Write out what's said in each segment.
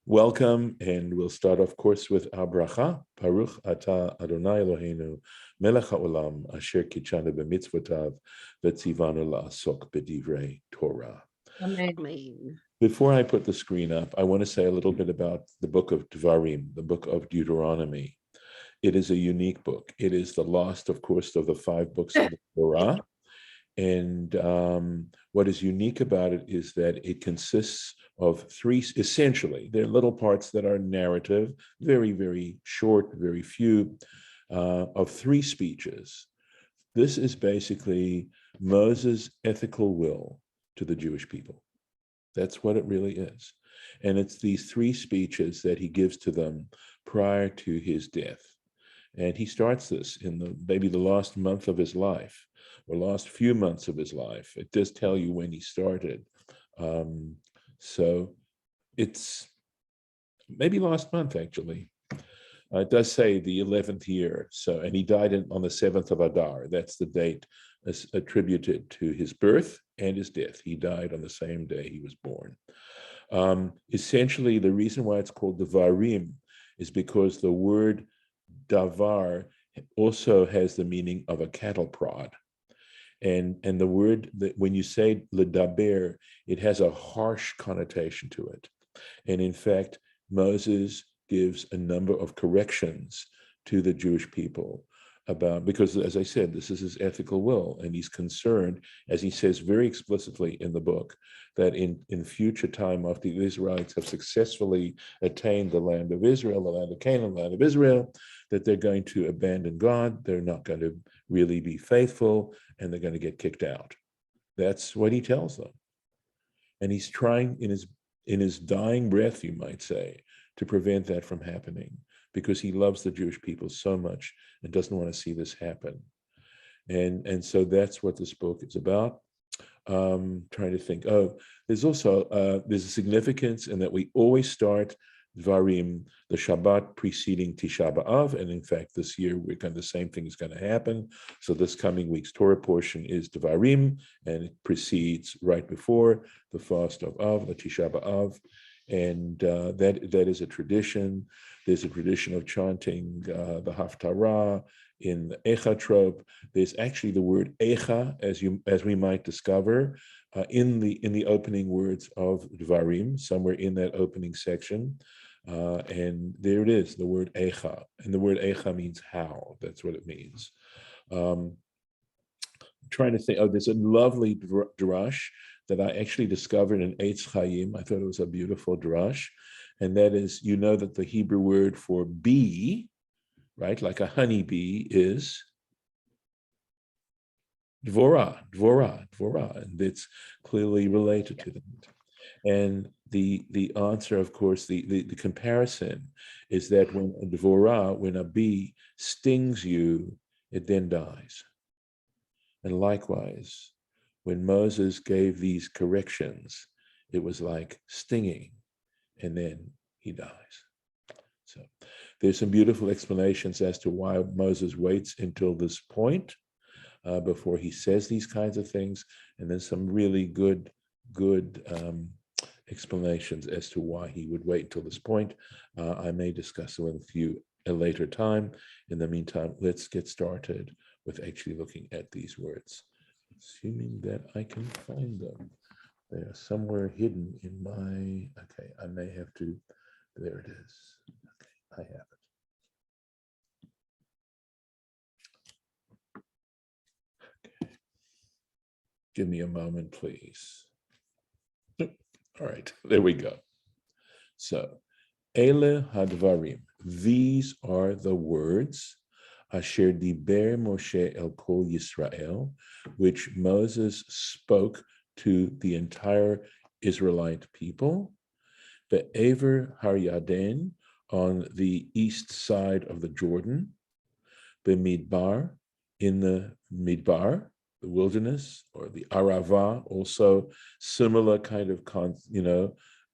Welcome, and we'll start, of course, with our bracha. Baruch atah Adonai Eloheinu, melech haolam, asher kitshanu b'mitzvotav, v'tzivanu la'asok b'divrei Torah. Amen. Before I put the screen up, I want to say a little bit about the book of Devarim, the book of Deuteronomy. It is a unique book. It is the last, of course, of the 5 books of the Torah. And what is unique about it is that it consists of 3, essentially, they're little parts that are narrative, very, very short, very few, of 3 speeches. This is basically Moses' ethical will to the Jewish people. That's what it really is. And it's these 3 speeches that he gives to them prior to his death. And he starts this in maybe the last month of his life, or last few months of his life. It does tell you when he started. So it's maybe last month, actually. It does say the 11th year. And he died on the 7th of Adar. That's the date attributed to his birth and his death. He died on the same day he was born. Essentially, the reason why it's called Devarim is because the word davar also has the meaning of a cattle prod. And the word, that when you say ledaber, it has a harsh connotation to it. And in fact, Moses gives a number of corrections to the Jewish people because, as I said, this is his ethical will, and he's concerned, as he says very explicitly in the book, that in future time, after the Israelites have successfully attained the land of Israel, the land of Canaan, the land of Israel, that they're going to abandon God, they're not going to really be faithful, and they're going to get kicked out. That's what he tells them. And he's trying in his dying breath, you might say, to prevent that from happening, because he loves the Jewish people so much and doesn't want to see this happen. And so that's what this book is about. Trying to think. There's also there's a significance in that we always start Dvarim, the Shabbat preceding Tisha B'Av, and in fact, this year the same thing is going to happen. So this coming week's Torah portion is Dvarim, and it precedes right before the fast of Av, the Tisha B'Av, and that is a tradition. There's a tradition of chanting the Haftarah in the Echa trope. There's actually the word Echa, as we might discover, in the opening words of Dvarim, somewhere in that opening section. And there it is, the word Echa. And the word Echa means how. That's what it means. Trying to think, there's a lovely drash that I actually discovered in Eitz Chaim. I thought it was a beautiful drash. And that is, that the Hebrew word for bee, right, like a honeybee, is dvorah, and it's clearly related to that. And the answer, of course, the comparison is that when a bee stings you, it then dies. And likewise, when Moses gave these corrections, it was like stinging, and then he dies. So there's some beautiful explanations as to why Moses waits until this point before he says these kinds of things, and then some really good explanations as to why he would wait until this point. I may discuss it with you a later time. In the meantime, let's get started with actually looking at these words, assuming that I can find them. They are somewhere hidden in my, okay, I may have to, there it is. Okay, I have it. Okay. Give me a moment, please. All right, there we go. So, Ele hadvarim, these are the words, Asher diber Moshe el kol Yisrael, which Moses spoke to the entire Israelite people, Be'ever Har Yaden, on the east side of the Jordan, Be'midbar, in the Midbar, the wilderness, or the Arava, also similar kind of,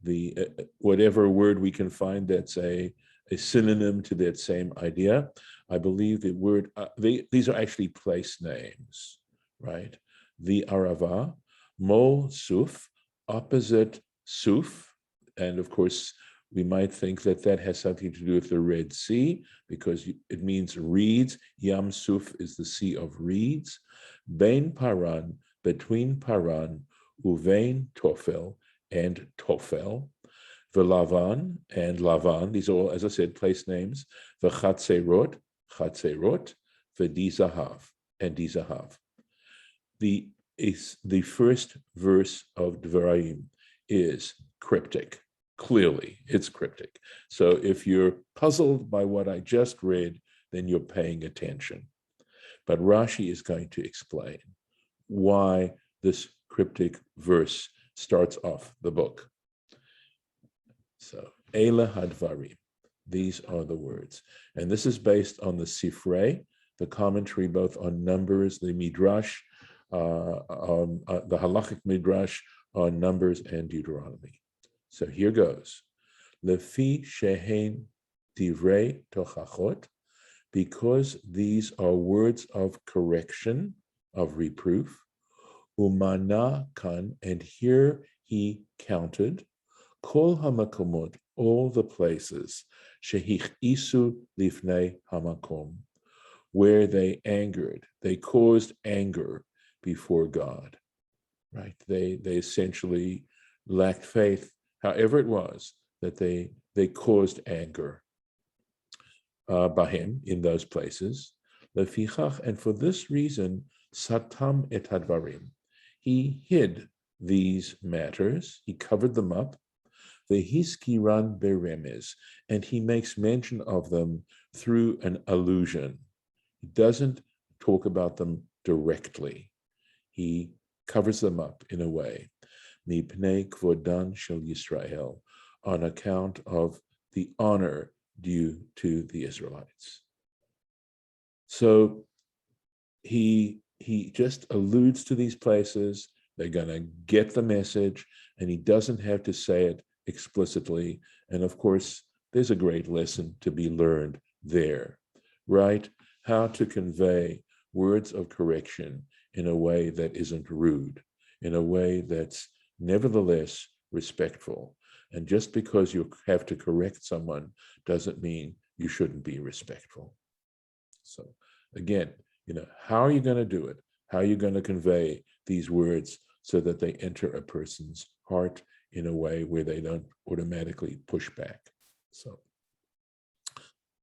the whatever word we can find that's a synonym to that same idea. I believe the word, these are actually place names, right? The Arava, Mol Suf, opposite Suf, and of course, We might think that that has something to do with the Red Sea, because it means reeds. Yam Suf is the sea of reeds. Bein Paran, between Paran, Uvein Tofel, and Tofel. V'Lavan and Lavan, these are all, as I said, place names. V'Chatzerot, Chatzerot, v'Dizahav, and Dizahav. The first verse of Devarim is cryptic. Clearly, it's cryptic. So if you're puzzled by what I just read, then you're paying attention. But Rashi is going to explain why this cryptic verse starts off the book. So, Eila Hadvarim, these are the words. And this is based on the Sifrei, the commentary both on Numbers, the Midrash, the Halachic Midrash on Numbers and Deuteronomy. So here goes. Lefi shehein divrei tochachot, because these are words of correction, of reproof. Umana kan, and here he counted, kol hamakomot, all the places, shehich isu lifnei hamakom, where they angered, they caused anger before God, right? They essentially lacked faith, however it was that they caused anger by him in those places. Lefichach, and for this reason, satam et hadvarim, he hid these matters, he covered them up. Vehiskiran beremes, and he makes mention of them through an allusion. He doesn't talk about them directly. He covers them up in a way. Mipnei kvodan shel Yisrael, on account of the honor due to the Israelites. So he just alludes to these places. They're going to get the message, and he doesn't have to say it explicitly. And of course, there's a great lesson to be learned there, right? How to convey words of correction in a way that isn't rude, in a way that's nevertheless respectful. And just because you have to correct someone doesn't mean you shouldn't be respectful. So again, how are you going to do it? How are you going to convey these words so that they enter a person's heart in a way where they don't automatically push back? So,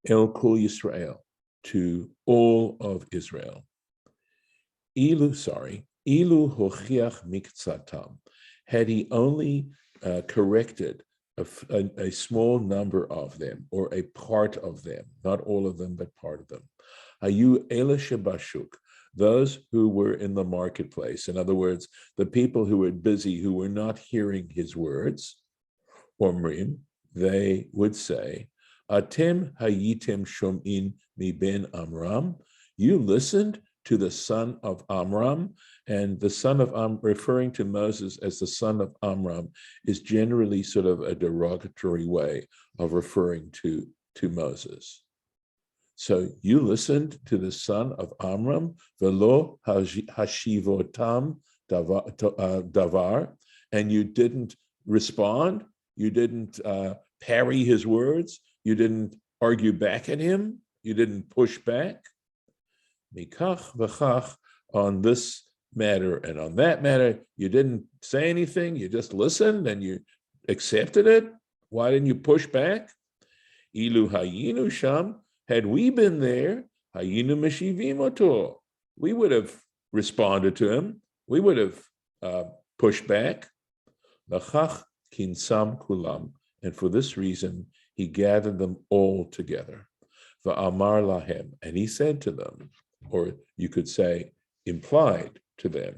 El Kol Yisrael, to all of Israel. Ilu hochiach miktsatam, had he only corrected a small number of them, or a part of them, not all of them, but part of them. Hayu ela shebashuk, those who were in the marketplace, in other words, the people who were busy, who were not hearing his words, omrim, they would say, Atem hayitem shom'in mi ben Amram, you listened to the son of Amram, and the son of Amram, referring to Moses as the son of Amram, is generally sort of a derogatory way of referring to Moses. So you listened to the son of Amram, velo hashivotam davar, and you didn't respond, you didn't parry his words, you didn't argue back at him, you didn't push back. Mikach v'chach, on this matter and on that matter, you didn't say anything, you just listened and you accepted it. Why didn't you push back? Ilu hayinu sham, had we been there, hayinu meshivim oto, we would have responded to him, we would have pushed back. Lachach kinsam kulam, and for this reason, he gathered them all together. Va'amar lahem, and he said to them, or you could say, implied to them,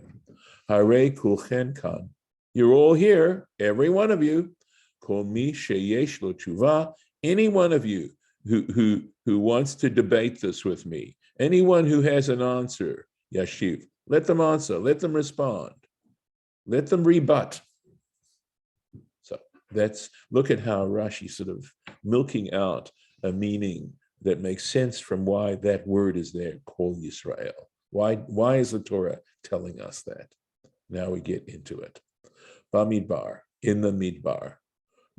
Hare kulchen kan, you're all here, every one of you. Kol mi sheyesh lo tshuva, any one of you who wants to debate this with me, anyone who has an answer, yashiv, let them answer, let them respond, let them rebut. So look at how Rashi sort of milking out a meaning that makes sense from why that word is there, Kol Yisrael. Why is the Torah telling us that? Now we get into it. Bamidbar, in the Midbar.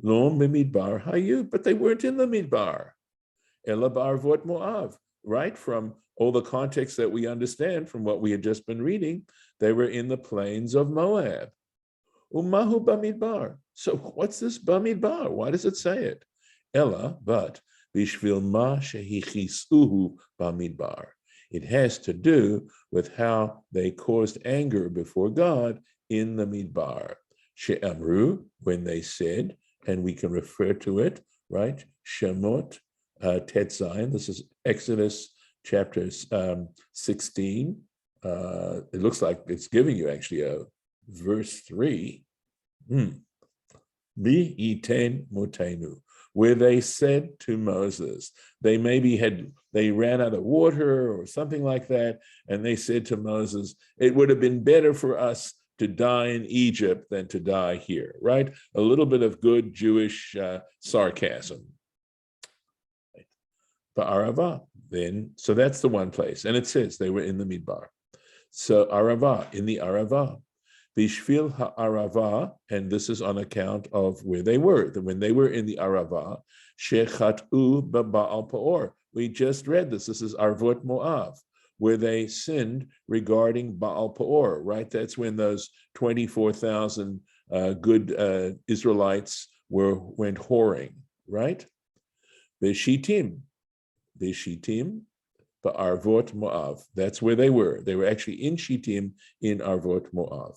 Lo b'midbar hayu, but they weren't in the midbar. Ela ba'arvot Moav, right? From all the context that we understand from what we had just been reading, they were in the plains of Moab. Umahu b'midbar. So what's this b'midbar? Why does it say it? Ella, but bishvil ma shehichis'uhu b'midbar. It has to do with how they caused anger before God in the midbar. She'amru, when they said, and we can refer to it, right? Shemot Tetzayin. This is Exodus chapter 16. It looks like it's giving you actually a verse 3. Bi iten motenu, where they said to Moses, they ran out of water or something like that, and they said to Moses, it would have been better for us to die in Egypt than to die here, right? A little bit of good Jewish sarcasm. Arava, then, so that's the one place, and it says they were in the midbar. So Arava, in the Arava, Bishvil ha'arava, and this is on account of where they were. When they were in the Arava, shechat'u ba'al pa'or. We just read this. This is Arvot Moav, where they sinned regarding Baal Peor, right? That's when those 24,000 good Israelites went whoring, right? Beshitim, Ba'arvot Moav. That's where they were. They were actually in Shittim in Arvot Moav.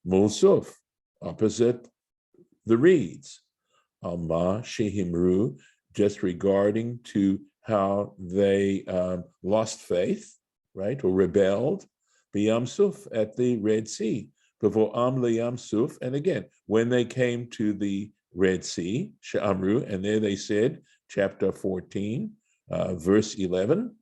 Mulsuf, opposite the reeds. Alma Shehimru, just regarding to how they lost faith, right, or rebelled. B'Yamsuf, at the Red Sea. B'vo'am le'Yamsuf, and again, when they came to the Red Sea, She'amru, and there they said, chapter 14, verse 11,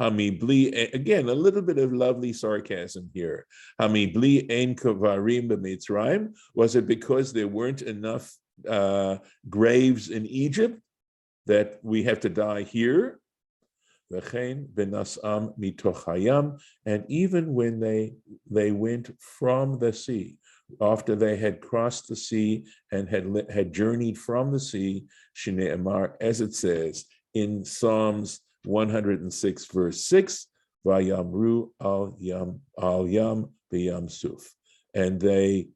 Hamibli, again, a little bit of lovely sarcasm here. Hamibli ein kavarim b'Mitzrayim. Was it because there weren't enough graves in Egypt that we have to die here? V'chein benasam mitoch hayam. And even when they went from the sea, after they had crossed the sea and had journeyed from the sea, Shnei Amar, as it says in Psalms 106, verse 6, Vayamru al yam b'yam suf. And they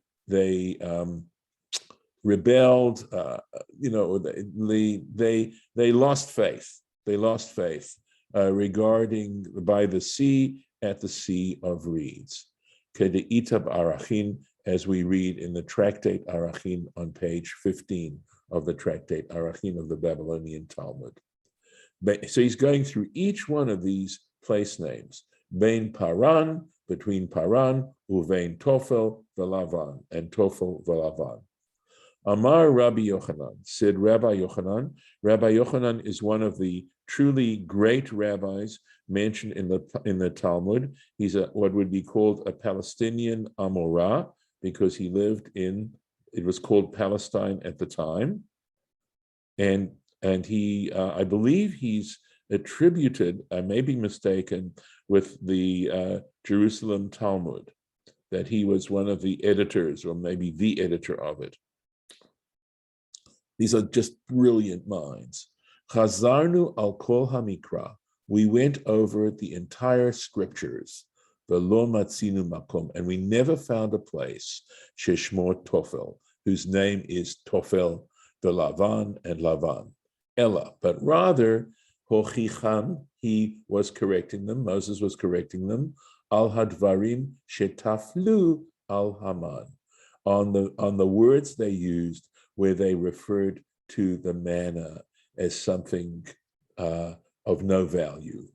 rebelled, they lost faith. They lost faith regarding by the sea at the Sea of Reeds. Kede'itab Arachin, as we read in the Tractate Arachin on page 15 of the Tractate Arachin of the Babylonian Talmud. So he's going through each one of these place names. Bein Paran, between Paran, Uvein Tofel Velavan, and Tofel Velavan. Amar Rabbi Yochanan, said Rabbi Yochanan. Rabbi Yochanan is one of the truly great rabbis mentioned in the Talmud. He's what would be called a Palestinian Amorah, because he lived it was called Palestine at the time. And he, I believe he's attributed, I may be mistaken, with the Jerusalem Talmud, that he was one of the editors, or maybe the editor of it. These are just brilliant minds. Chazarnu al kol hamikra. We went over the entire scriptures, velo matzinu makom, and we never found a place, sheshmo Tofel, whose name is Tofel, the Lavan and Lavan. Ella, but rather, hochicham, he was correcting them, Moses was correcting them, al hadvarim shetaflu al Haman, on the words they used where they referred to the manna as something of no value,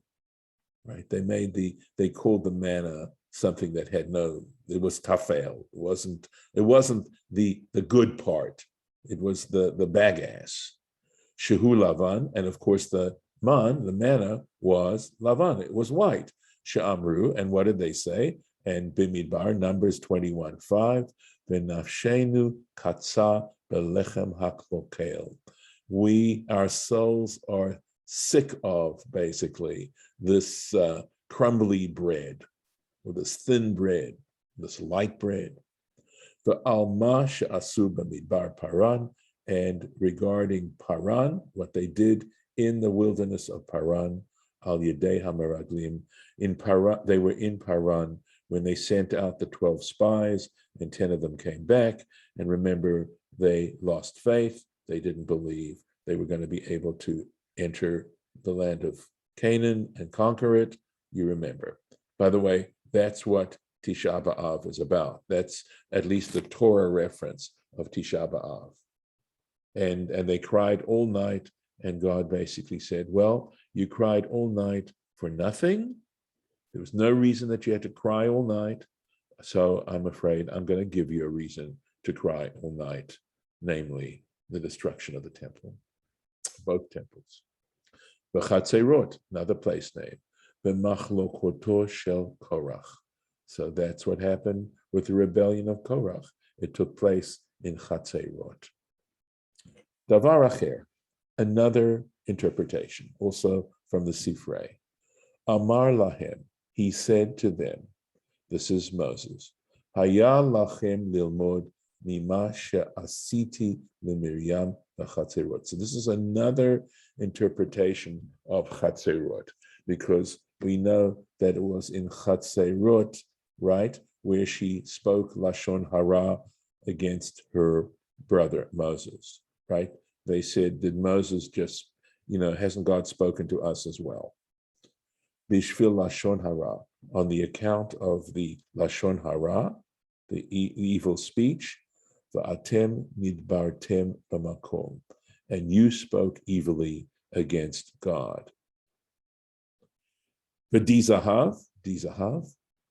right? They called the manna something that had it was tafel. It wasn't the good part. It was the bagass. Shehu Lavan, and of course the manna was Lavan. It was white. She'amru, and what did they say? And Bimidbar, Numbers 21:5, V'nafshenu katsa belechem haklokel. Our souls are sick of, basically, this crumbly bread, or this thin bread, this light bread. The alma she'asu b'midbar paran, And regarding Paran, what they did in the wilderness of Paran, Al Yedei HaMeraglim, in Paran, they were in Paran when they sent out the 12 spies, and 10 of them came back. And remember, they lost faith. They didn't believe they were going to be able to enter the land of Canaan and conquer it. You remember. By the way, that's what Tisha B'Av is about. That's at least the Torah reference of Tisha B'Av. And they cried all night, and God basically said, well, you cried all night for nothing. There was no reason that you had to cry all night. So I'm afraid I'm going to give you a reason to cry all night, namely the destruction of the temple, both temples. V'chatzerot, another place name. V'machlokoto shel Korach. So that's what happened with the rebellion of Korach. It took place in Chatzerot. Davar acher, another interpretation, also from the Sifrei. Amar lahem, he said to them, this is Moses, Haya lachem lilmod mima she'asiti leMiriam v'chatzerot. So this is another interpretation of Chatzerot, because we know that it was in Chatzerot, right, where she spoke Lashon Hara against her brother Moses, right? They said, did Moses just, hasn't God spoken to us as well? Bishvil Lashon Hara, on the account of the Lashon Hara, the evil speech, Va'atem nidbartem b'makom, and you spoke evilly against God. V'dizahav,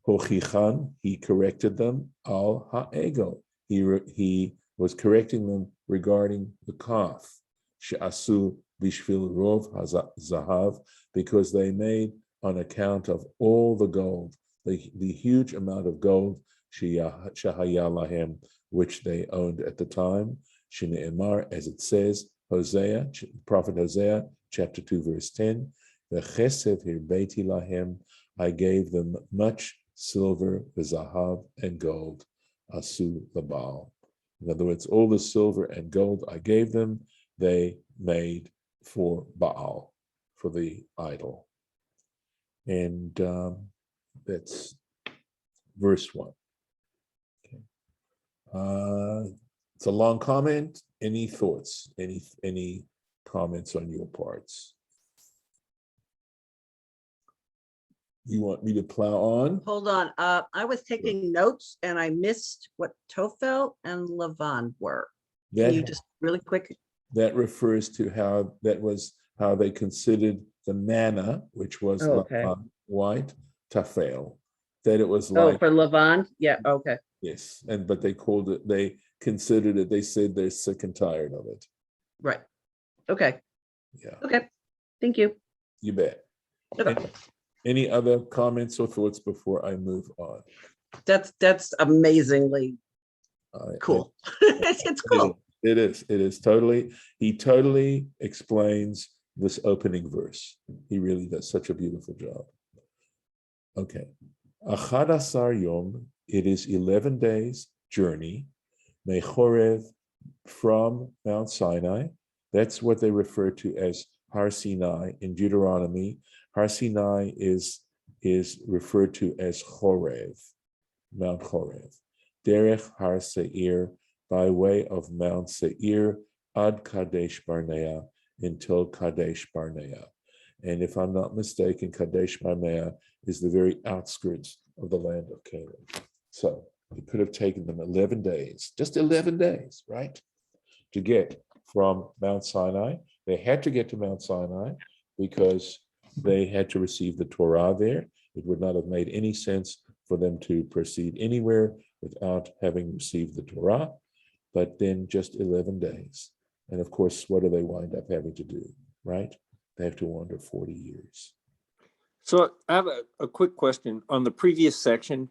hochichan, he corrected them, al ha'ego, he was correcting them regarding the calf, she'asu bishvil rov hazahav, because they made on account of all the gold, the huge amount of gold, shehaya lahem, which they owned at the time, shene'emar, as it says, Hosea, Prophet Hosea, chapter 2, verse 10, v'chesev hirbeiti lahem, I gave them much silver, v'zahav, and gold, asu labal. In other words, all the silver and gold I gave them, they made for Baal, for the idol. And that's verse 1. Okay. It's a long comment. Any thoughts? Any comments on your parts? You want me to plow on? Hold on. I was taking notes and I missed what Tophel and Lavan were. Can you just really quick? That refers to how they considered the manna, which was white, tafel, that it was like. Oh, for Lavan? Yeah, okay. Yes, but they considered it, they said they're sick and tired of it. Right. Okay. Yeah. Okay. Thank you. You bet. Okay. Any other comments or thoughts before I move on? That's amazingly cool. It's cool. It is totally. He totally explains this opening verse. He really does such a beautiful job. Okay. Achad Asar Yom, it is 11 days journey, Mechorev, from Mount Sinai. That's what they refer to as Har Sinai in Deuteronomy. Har Sinai is referred to as Chorev, Mount Chorev. Derech Har Seir, by way of Mount Seir, Ad Kadesh Barnea, until Kadesh Barnea. And if I'm not mistaken, Kadesh Barnea is the very outskirts of the land of Canaan. So it could have taken them 11 days, just 11 days, right, to get from Mount Sinai. They had to get to Mount Sinai because they had to receive the Torah there. It would not have made any sense for them to proceed anywhere without having received the Torah, but then just 11 days. And of course, what do they wind up having to do, right? They have to wander 40 years. So I have a quick question on the previous section.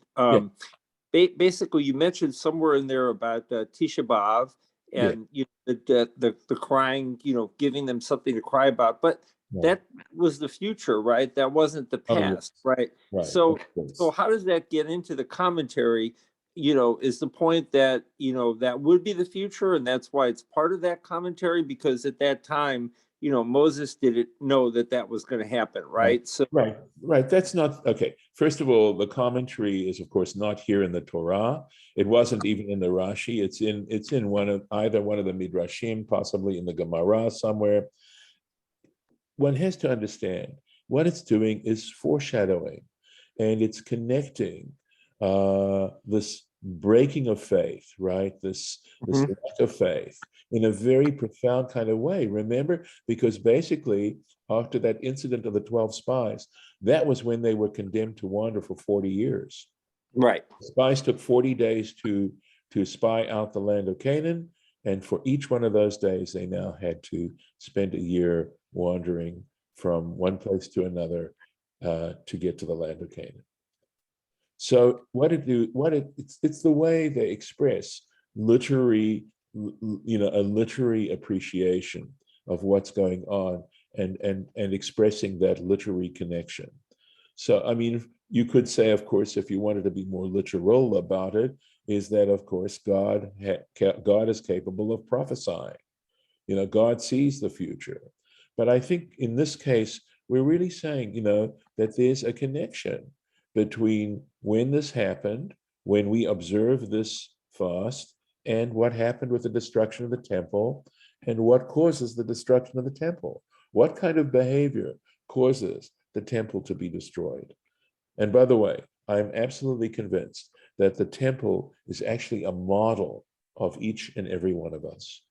Basically, you mentioned somewhere in there about Tisha B'Av and the crying, giving them something to cry about. But that was the future, right? That wasn't the past, right? So how does that get into the commentary? is the point that, that would be the future, and that's why it's part of that commentary, because at that time, Moses didn't know that that was going to happen, right? So right. That's not okay. First of all, the commentary is, of course, not here in the Torah. It wasn't even in the Rashi. It's in either one of the Midrashim, possibly in the Gemara somewhere. One has to understand what it's doing is foreshadowing, and it's connecting this breaking of faith, right? This lack of faith in a very profound kind of way. Remember, because basically after that incident of the 12 spies, that was when they were condemned to wander for 40 years. Right. The spies took 40 days to spy out the land of Canaan, and for each one of those days, they now had to spend a year wandering from one place to another to get to the land of Canaan. So it's the way they express literary, a literary appreciation of what's going on and expressing that literary connection. So, I mean, you could say, of course, if you wanted to be more literal about it, is that, of course, God is capable of prophesying. God sees the future. But I think in this case, we're really saying, that there's a connection between when this happened, when we observe this fast, and what happened with the destruction of the temple, and what causes the destruction of the temple. What kind of behavior causes the temple to be destroyed? And by the way, I'm absolutely convinced that the temple is actually a model of each and every one of us.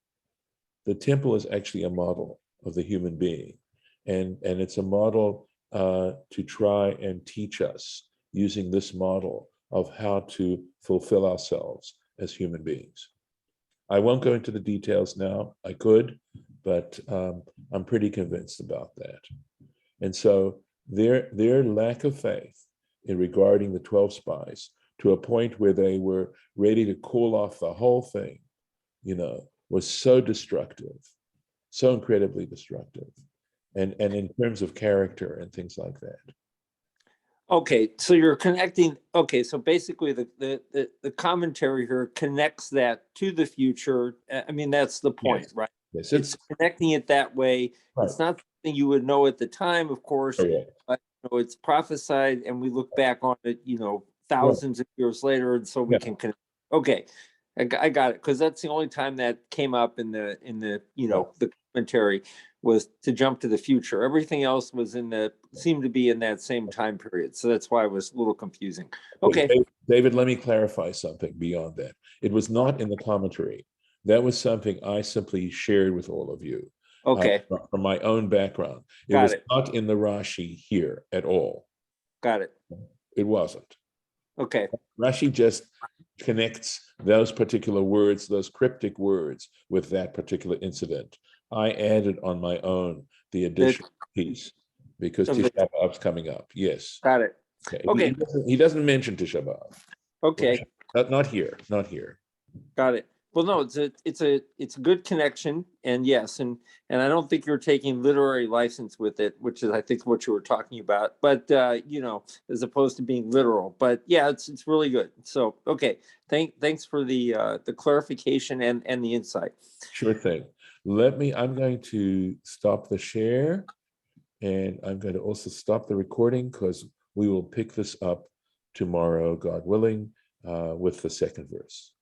The temple is actually a model of the human being. And it's a model to try and teach us, using this model, of how to fulfill ourselves as human beings. I won't go into the details now. I could, but I'm pretty convinced about that. And so their lack of faith in regarding the 12 spies, to a point where they were ready to call off the whole thing, was so destructive, so incredibly destructive, and in terms of character and things like that. Okay, so you're connecting. Okay, so basically the commentary here connects that to the future. I mean, that's the point, Yes. right? Yes, it's connecting it that way. Right. It's not something you would know at the time, of course, but it's prophesied, and we look back on it, thousands of years later, and so we can connect. Okay, I got it, because that's the only time that came up in the the commentary, was to jump to the future. Everything else was seemed to be in that same time period. So that's why it was a little confusing. Okay. David, let me clarify something beyond that. It was not in the commentary. That was something I simply shared with all of you. Okay. From my own background. It was not in the Rashi here at all. Got it. It wasn't. Okay. Rashi just connects those particular words, those cryptic words, with that particular incident. I added on my own the additional piece because Tisha B'Av's coming up. Yes. Got it. Okay. He doesn't mention Tisha B'Av. Okay. Not here. Not here. Got it. Well, no, it's a good connection, and yes, and I don't think you're taking literary license with it, which is, I think, what you were talking about. But as opposed to being literal. But yeah, it's really good. So okay, thanks for the clarification and the insight. Sure thing. I'm going to stop the share, and I'm going to also stop the recording, because we will pick this up tomorrow, God willing, with the second verse.